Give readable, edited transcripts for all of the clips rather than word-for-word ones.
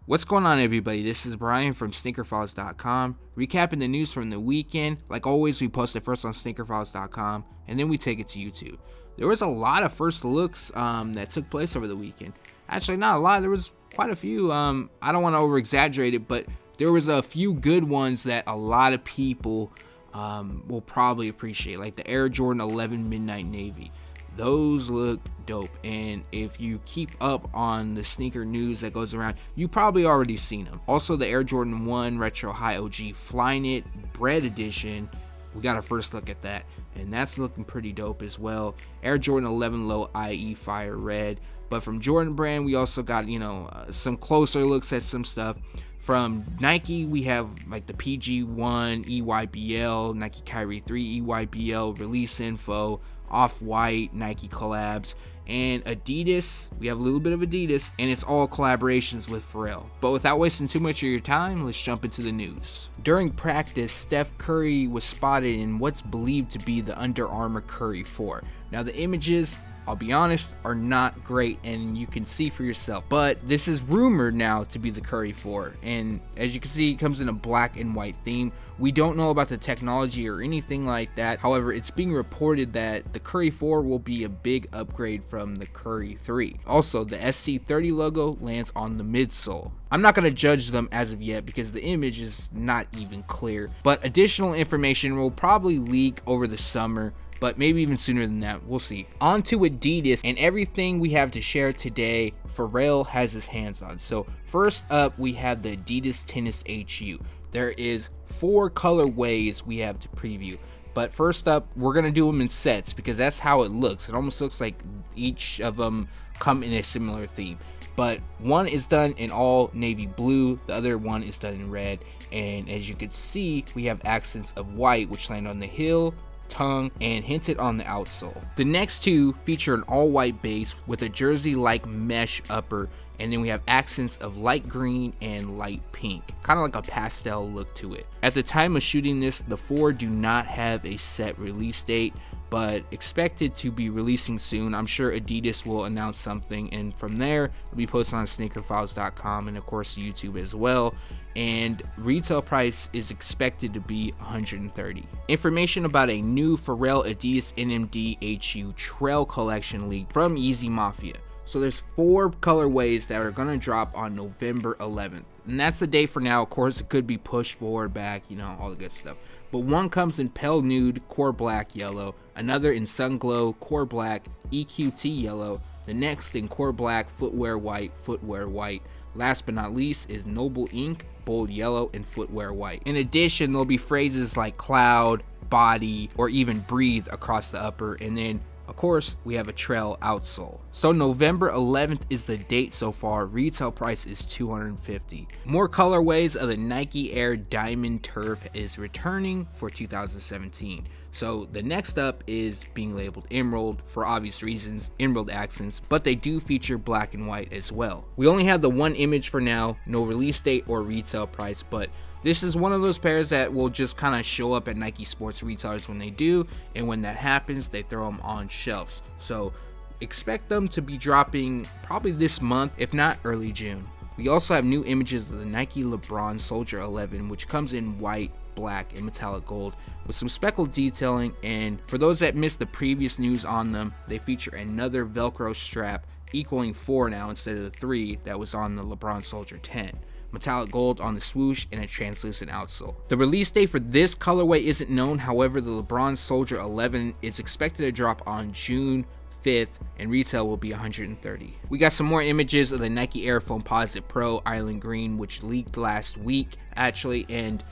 What's going on, everybody? This is Brian from SneakerFiles.com, recapping the news from the weekend. Like always, we post it first on SneakerFiles.com, and then we take it to YouTube. There was a lot of first looks that took place over the weekend. Actually, not a lot. There was quite a few. I don't want to over-exaggerate it, but there was a few good ones that a lot of people will probably appreciate, like the Air Jordan 11 Midnight Navy. Those look dope, and if you keep up on the sneaker news that goes around, you probably already seen them. Also, the Air Jordan 1 Retro High OG Flyknit BRED edition, we got a first look at that, and that's looking pretty dope as well. Air Jordan 11 Low IE Fire Red. But from Jordan Brand, we also got, some closer looks at some stuff. From Nike, we have like the PG One EYBL, Nike Kyrie 3 EYBL release info, Off-White, Nike collabs, and Adidas. We have a little bit of Adidas, and it's all collaborations with Pharrell. But without wasting too much of your time, let's jump into the news. During practice, Steph Curry was spotted in what's believed to be the Under Armour Curry 4. Now the images, I'll be honest, are not great, and you can see for yourself. But this is rumored now to be the Curry 4, and as you can see, it comes in a black and white theme. We don't know about the technology or anything like that. However, it's being reported that the Curry 4 will be a big upgrade from the Curry 3. Also, the SC30 logo lands on the midsole. I'm not going to judge them as of yet because the image is not even clear, but additional information will probably leak over the summer, but maybe even sooner than that. We'll see. On to Adidas and everything we have to share today Pharrell has his hands on. So first up, we have the Adidas Tennis Hu. There is 4 colorways we have to preview, but first up, we're gonna do them in sets because that's how it looks. It almost looks like each of them come in a similar theme, but one is done in all navy blue, the other one is done in red, and as you can see, we have accents of white which land on the heel, tongue, and hinted on the outsole. The next two feature an all-white base with a jersey-like mesh upper, and then we have accents of light green and light pink, kind of like a pastel look to it. At the time of shooting this, the 4 do not have a set release date, but expected to be releasing soon. I'm sure Adidas will announce something, and from there it'll be posted on SneakerFiles.com and of course YouTube as well. And retail price is expected to be $130. Information about a new Pharrell Adidas NMD HU Trail collection leaked from Yeezy Mafia. So there's 4 colorways that are gonna drop on November 11th, and that's the date for now. Of course, it could be pushed forward, back, all the good stuff. But one comes in pale nude, core black, yellow. Another in sun glow, core black, EQT yellow. The next in core black, footwear white, footwear white. Last but not least is Noble Ink, bold yellow, and footwear white. In addition, there'll be phrases like cloud, body, or even breathe across the upper, and then of course, we have a trail outsole. So November 11th is the date so far. Retail price is $250. More colorways of the Nike Air Diamond Turf is returning for 2017. So the next up is being labeled Emerald for obvious reasons, emerald accents, but they do feature black and white as well. We only have the 1 image for now, no release date or retail price, but this is one of those pairs that will just kind of show up at Nike sports retailers when they do, and when that happens, they throw them on shelves. So expect them to be dropping probably this month, if not early June. We also have new images of the Nike LeBron Soldier 11, which comes in white, black, and metallic gold with some speckled detailing, and for those that missed the previous news on them, they feature another Velcro strap equaling 4 now instead of the 3 that was on the LeBron Soldier 10. Metallic gold on the swoosh and a translucent outsole. The release date for this colorway isn't known, however the LeBron Soldier 11 is expected to drop on June 5th and retail will be $130. We got some more images of the Nike Air Foamposite Pro Island Green, which leaked last week actually, and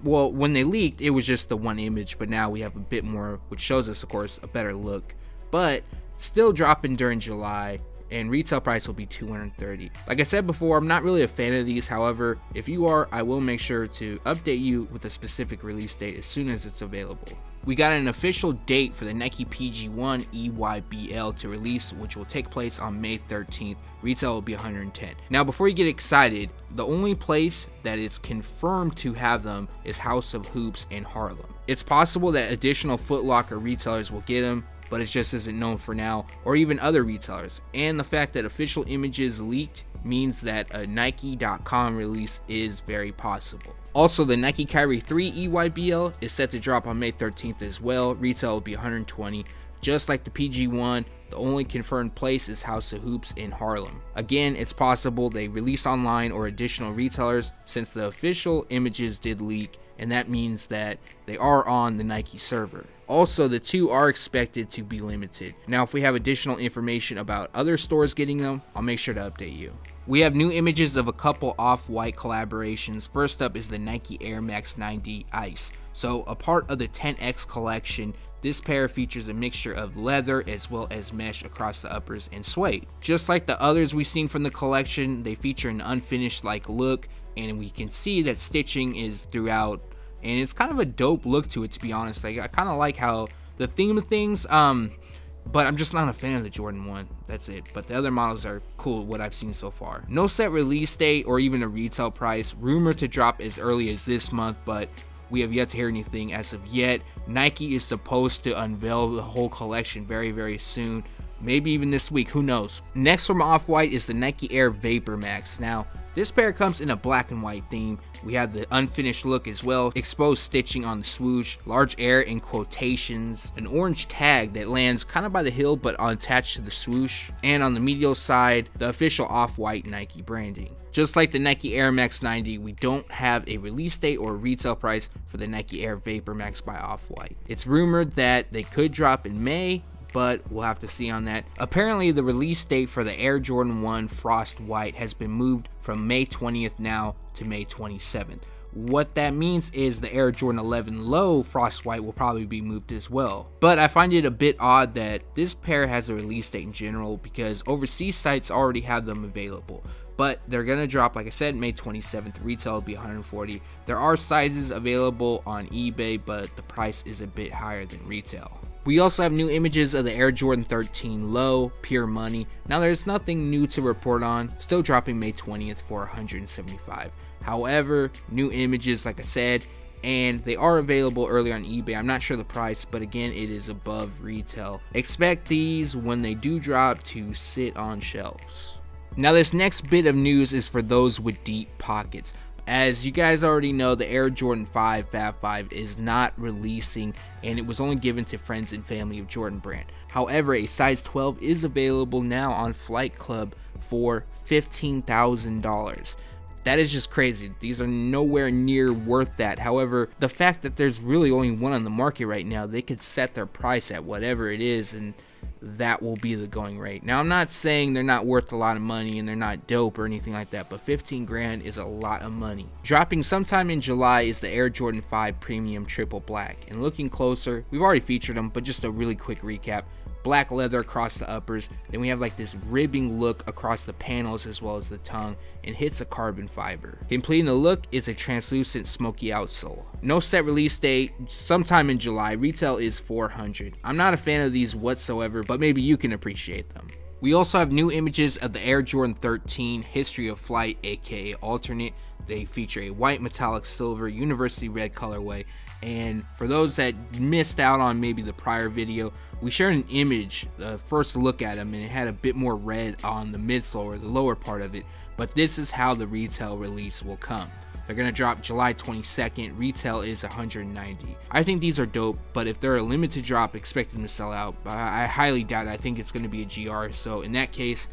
well, when they leaked it was just the 1 image, but now we have a bit more, which shows us of course a better look, but still dropping during July, and retail price will be $230. Like I said before, I'm not really a fan of these. However, if you are, I will make sure to update you with a specific release date as soon as it's available. We got an official date for the Nike PG One EYBL to release, which will take place on May 13th. Retail will be $110. Now, before you get excited, the only place that it's confirmed to have them is House of Hoops in Harlem. It's possible that additional Foot Locker retailers will get them, but it just isn't known for now, or even other retailers. And the fact that official images leaked means that a Nike.com release is very possible. Also, the Nike Kyrie 3 EYBL is set to drop on May 13th as well. Retail will be $120. Just like the PG One, the only confirmed place is House of Hoops in Harlem. Again, it's possible they release online or additional retailers, since the official images did leak, and that means that they are on the Nike server. Also, the two are expected to be limited. Now, if we have additional information about other stores getting them, I'll make sure to update you. We have new images of a couple off-white collaborations. First up is the Nike Air Max 90 Ice. So, a part of the 10X collection, this pair features a mixture of leather as well as mesh across the uppers and suede. Just like the others we've seen from the collection, they feature an unfinished like look, and we can see that stitching is throughout, and it's kind of a dope look to it, to be honest. Like, I kind of like how the theme of things, but I'm just not a fan of the Jordan 1. That's it. But the other models are cool, what I've seen so far. No set release date or even a retail price. Rumored to drop as early as this month, but we have yet to hear anything as of yet. Nike is supposed to unveil the whole collection very, very soon. Maybe even this week, who knows. Next from Off-White is the Nike Air VaporMax. Now, this pair comes in a black and white theme. We have the unfinished look as well, exposed stitching on the swoosh, large air in quotations, an orange tag that lands kind of by the heel but attached to the swoosh, and on the medial side, the official Off-White Nike branding. Just like the Nike Air Max 90, we don't have a release date or retail price for the Nike Air VaporMax by Off-White. It's rumored that they could drop in May, but we'll have to see on that. Apparently, the release date for the Air Jordan 1 Frost White has been moved from May 20th now to May 27th. What that means is the Air Jordan 11 Low Frost White will probably be moved as well. But I find it a bit odd that this pair has a release date in general, because overseas sites already have them available. But they're going to drop, like I said, May 27th. Retail will be $140. There are sizes available on eBay, but the price is a bit higher than retail. We also have new images of the Air Jordan 13 Low, Pure Money. Now, there's nothing new to report on, still dropping May 20th for $175. However, new images, like I said, and they are available early on eBay. I'm not sure the price, but again, it is above retail. Expect these, when they do drop, to sit on shelves. Now, this next bit of news is for those with deep pockets. As you guys already know, the Air Jordan 5 Fab 5 is not releasing, and it was only given to friends and family of Jordan Brand. However, a size 12 is available now on Flight Club for $15,000. That is just crazy. These are nowhere near worth that. However, the fact that there's really only one on the market right now, they could set their price at whatever it is, and that will be the going rate. Now, I'm not saying they're not worth a lot of money and they're not dope or anything like that, but 15 grand is a lot of money. Dropping sometime in July is the Air Jordan 5 Premium Triple Black. And looking closer, we've already featured them, but just a really quick recap. Black leather across the uppers, then we have like this ribbing look across the panels as well as the tongue, and hits a carbon fiber. Completing the look is a translucent smoky outsole. No set release date, sometime in July. Retail is $400. I'm not a fan of these whatsoever, but maybe you can appreciate them. We also have new images of the Air Jordan 13 History of Flight, aka Alternate. They feature a white metallic silver university red colorway, and for those that missed out on maybe the prior video, we shared an image, the first look at them, and it had a bit more red on the midsole or the lower part of it, but this is how the retail release will come. They're going to drop July 22nd. Retail is $190. I think these are dope, but if they're a limited drop, expect them to sell out. I highly doubt it. I think it's going to be a GR, so in that case,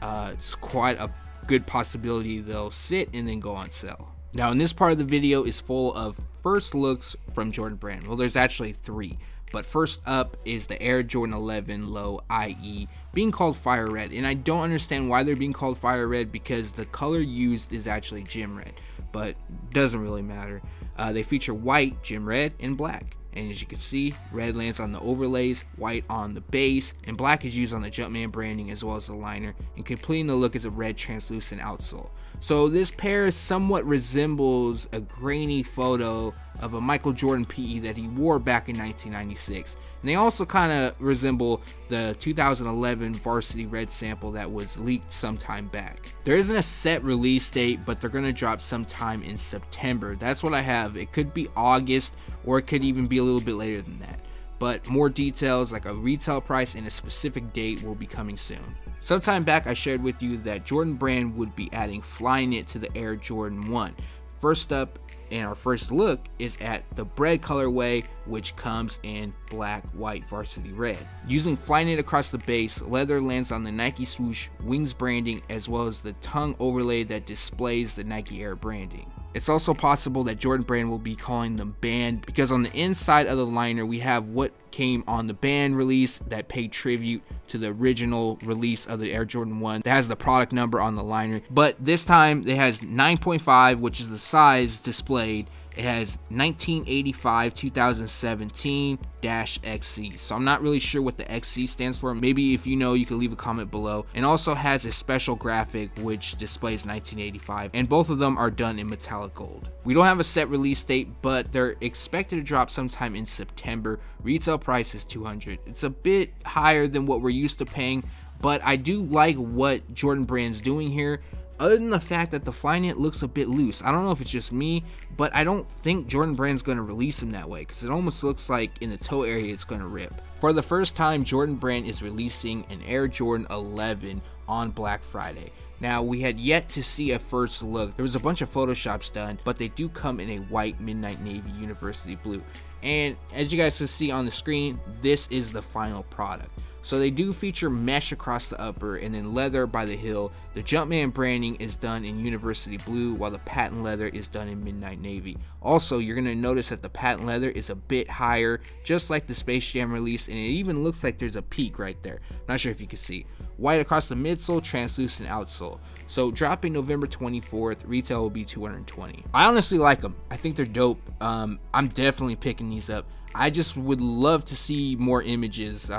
it's quite a good possibility they'll sit and then go on sale. Now, in this part of the video is full of first looks from Jordan Brand. Well, there's actually 3. But first up is the Air Jordan 11 Low IE, being called Fire Red. And I don't understand why they're being called Fire Red, because the color used is actually gym red, but doesn't really matter. They feature white, gym red, and black. And as you can see, red lands on the overlays, white on the base, and black is used on the Jumpman branding as well as the liner, and completing the look is a red translucent outsole. So this pair somewhat resembles a grainy photo of a Michael Jordan PE that he wore back in 1996. And they also kind of resemble the 2011 Varsity Red sample that was leaked sometime back. There isn't a set release date, but they're going to drop sometime in September. That's what I have. It could be August, or it could even be a little bit later than that. but more details like a retail price and a specific date will be coming soon. Sometime back I shared with you that Jordan Brand would be adding Flyknit to the Air Jordan 1. First up, and our first look is at the bread colorway, which comes in black, white, varsity red. Using Flyknit across the base, leather lands on the Nike swoosh, wings branding, as well as the tongue overlay that displays the Nike Air branding. It's also possible that Jordan Brand will be calling them band, because on the inside of the liner we have what came on the band release that paid tribute to the original release of the Air Jordan 1 that has the product number on the liner, but this time it has 9.5, which is the size displayed. It has 1985-2017-XC. So I'm not really sure what the XC stands for. Maybe if you know, you can leave a comment below. And also has a special graphic which displays 1985. And both of them are done in metallic gold. We don't have a set release date, but they're expected to drop sometime in September. Retail price is $200. It's a bit higher than what we're used to paying, but I do like what Jordan Brand's doing here. Other than the fact that the Flyknit looks a bit loose. I don't know if it's just me, but I don't think Jordan Brand's going to release them that way, because it almost looks like in the toe area it's going to rip. For the first time, Jordan Brand is releasing an Air Jordan 11 on Black Friday. Now, we had yet to see a first look. There was a bunch of photoshops done, but they do come in a white midnight navy university blue. And as you guys can see on the screen, this is the final product. So they do feature mesh across the upper and then leather by the heel. The Jumpman branding is done in university blue, while the patent leather is done in midnight navy. Also, you're going to notice that the patent leather is a bit higher, just like the Space Jam release, and it even looks like there's a peak right there. Not sure if you can see. White across the midsole, translucent outsole. So dropping November 24th, retail will be $220. I honestly like them. I think they're dope. I'm definitely picking these up. I just would love to see more images.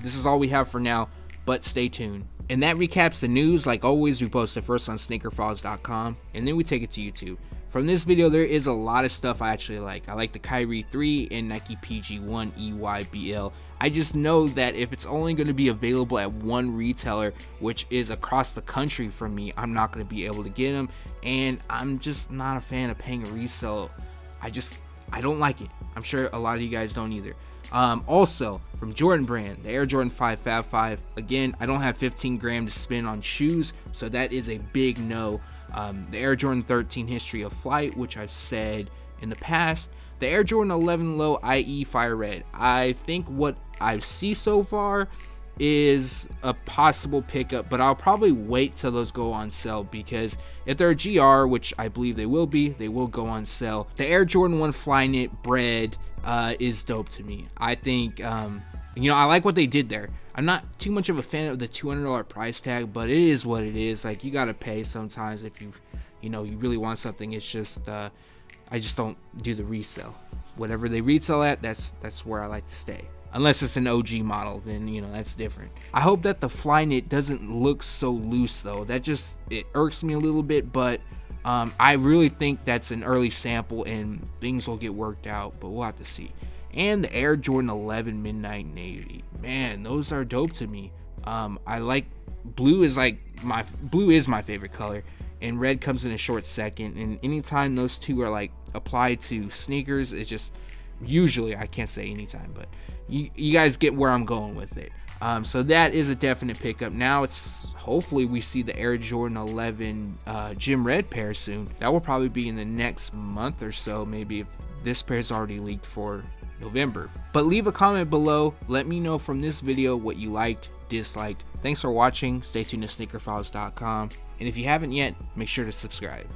This is all we have for now, but stay tuned. And that recaps the news. Like always, we post it first on SneakerFiles.com, and then we take it to YouTube. From this video, there is a lot of stuff I actually like. I like the Kyrie 3 and Nike PG One EYBL. I just know that if it's only going to be available at one retailer, which is across the country from me, I'm not going to be able to get them, and I'm just not a fan of paying a resale. I don't like it. I'm sure a lot of you guys don't either. Also, from Jordan Brand, the Air Jordan 5 Fab 5. Again, I don't have 15 grand to spend on shoes, so that is a big no. The Air Jordan 13 History of Flight, which I said in the past. The Air Jordan 11 Low IE Fire Red. I think what I see so far is a possible pickup, but I'll probably wait till those go on sale, because if they're a GR, which I believe they will be, they will go on sale. The Air Jordan 1 Flyknit BRED is dope to me. I think you know, I like what they did there. I'm not too much of a fan of the $200 price tag, but it is what it is. Like, you gotta pay sometimes if you really want something. It's just I just don't do the resale. Whatever they retail at, that's where I like to stay. Unless it's an OG model, then that's different. I hope that the Flyknit doesn't look so loose though. It irks me a little bit, but I really think that's an early sample and things will get worked out, but we'll have to see. And the Air Jordan 11 Midnight Navy, man, those are dope to me. I like blue. Is my favorite color, and red comes in a short second. And anytime those two are like applied to sneakers, it's just usually, I can't say anytime, but you guys get where I'm going with it. So that is a definite pickup. Now it's hopefully we see the Air Jordan 11 Gym Red pair soon. That will probably be in the next month or so, maybe, if this pair is already leaked for November. But leave a comment below. Let me know from this video what you liked, disliked. Thanks for watching. Stay tuned to SneakerFiles.com, and if you haven't yet, make sure to subscribe.